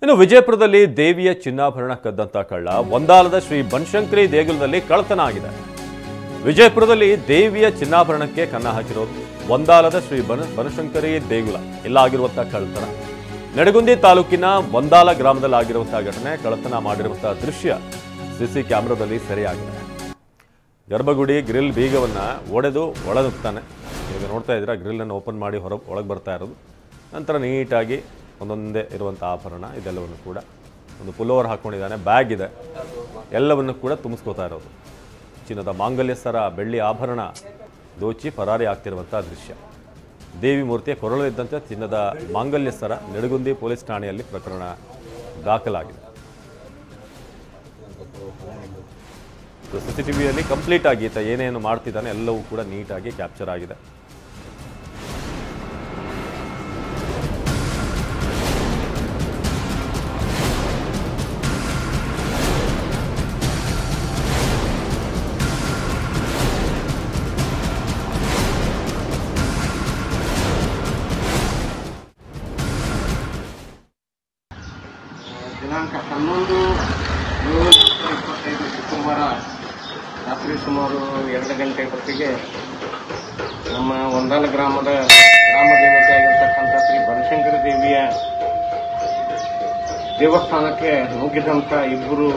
ಇನ್ನು ವಿಜಯಪುರದಲ್ಲಿ ದೇವಿಯ ಚಿನ್ನಾಭರಣ ಕದ್ದಂತ ಕಳ್ಳ ಒಂದಾಲದ ಶ್ರೀ ಬನಶಂಕರಿ ದೇಗುಲದಲ್ಲಿ ಕಳ್ಳತನ ಆಗಿದೆ. ವಿಜಯಪುರದಲ್ಲಿ ದೇವಿಯ ಚಿನ್ನಾಭರಣಕ್ಕೆ ಕನ್ನ ಹಾಕಿರೋದು ಒಂದಾಲದ ಶ್ರೀ ಬನಶಂಕರಿ ದೇಗುಲ ಇಲ್ಲಾಗಿರುವಂತಹ ಕಳ್ಳತನ. ನಡಗುಂದಿ ತಾಲೂಕಿನ ಒಂದಾಲ ಗ್ರಾಮದಲ್ಲಿ ಆಗಿರುವಂತಹ ಘಟನೆ, ಕಳ್ಳತನ ಮಾಡಿರುವಂತಹ ದೃಶ್ಯ ಸಿಸಿ ಕ್ಯಾಮೆರಾದಲ್ಲಿ ಸೆರೆಯಾಗಿದೆ. ಗರ್ಭಗುಡಿ ಗ್ರಿಲ್ ಬೀಗವನ್ನ ಒಡೆದು ಒಳನುಗ್ತಾನೆ. ಈಗ ನೋಡ್ತಾ ಇದ್ದೀರಾ, ಗ್ರಿಲ್ ಅನ್ನು ಓಪನ್ ಮಾಡಿ ಒಳಗೆ ಬರ್ತಾ ಇರೋದು. ನಂತರ ನೀಟಾಗಿ ಒಂದೊಂದೇ ಇರುವಂಥ ಆಭರಣ ಇದೆಲ್ಲವನ್ನು ಕೂಡ ಒಂದು ಪುಲ್ಲೋವರ್ ಹಾಕ್ಕೊಂಡಿದ್ದಾನೆ, ಬ್ಯಾಗ್ ಇದೆ, ಎಲ್ಲವನ್ನು ಕೂಡ ತುಂಬಿಸ್ಕೋತಾ ಇರೋದು. ಚಿನ್ನದ ಮಾಂಗಲ್ಯ ಸರ, ಬೆಳ್ಳಿ ಆಭರಣ ದೋಚಿ ಪರಾರಿ ಆಗ್ತಿರುವಂಥ ದೃಶ್ಯ. ದೇವಿ ಮೂರ್ತಿಯ ಕೊರಳಲ್ಲಿದ್ದಂತೆ ಚಿನ್ನದ ಮಾಂಗಲ್ಯ ಸರ ನಡಗುಂದಿ ಪೊಲೀಸ್ ಠಾಣೆಯಲ್ಲಿ ಪ್ರಕರಣ ದಾಖಲಾಗಿದೆ. CCTVಯಲ್ಲಿ ಕಂಪ್ಲೀಟ್ ಆಗಿ ಈತ ಏನೇನು ಮಾಡ್ತಿದ್ದಾನೆ ಎಲ್ಲವೂ ಕೂಡ ನೀಟಾಗಿ ಕ್ಯಾಪ್ಚರ್ ಆಗಿದೆ. ದಿನಾಂಕ 11/7/2025 ಶುಕ್ರವಾರ ರಾತ್ರಿ ಸುಮಾರು 2 ಗಂಟೆ ಹೊತ್ತಿಗೆ ನಮ್ಮ ಒಂದಾಲ ಗ್ರಾಮದ ಗ್ರಾಮ ದೇವತೆ ಆಗಿರ್ತಕ್ಕಂಥ ಶ್ರೀ ಬನಶಂಕರಿ ದೇವಿಯ ದೇವಸ್ಥಾನಕ್ಕೆ ನುಗ್ಗಿದಂಥ ಇಬ್ಬರು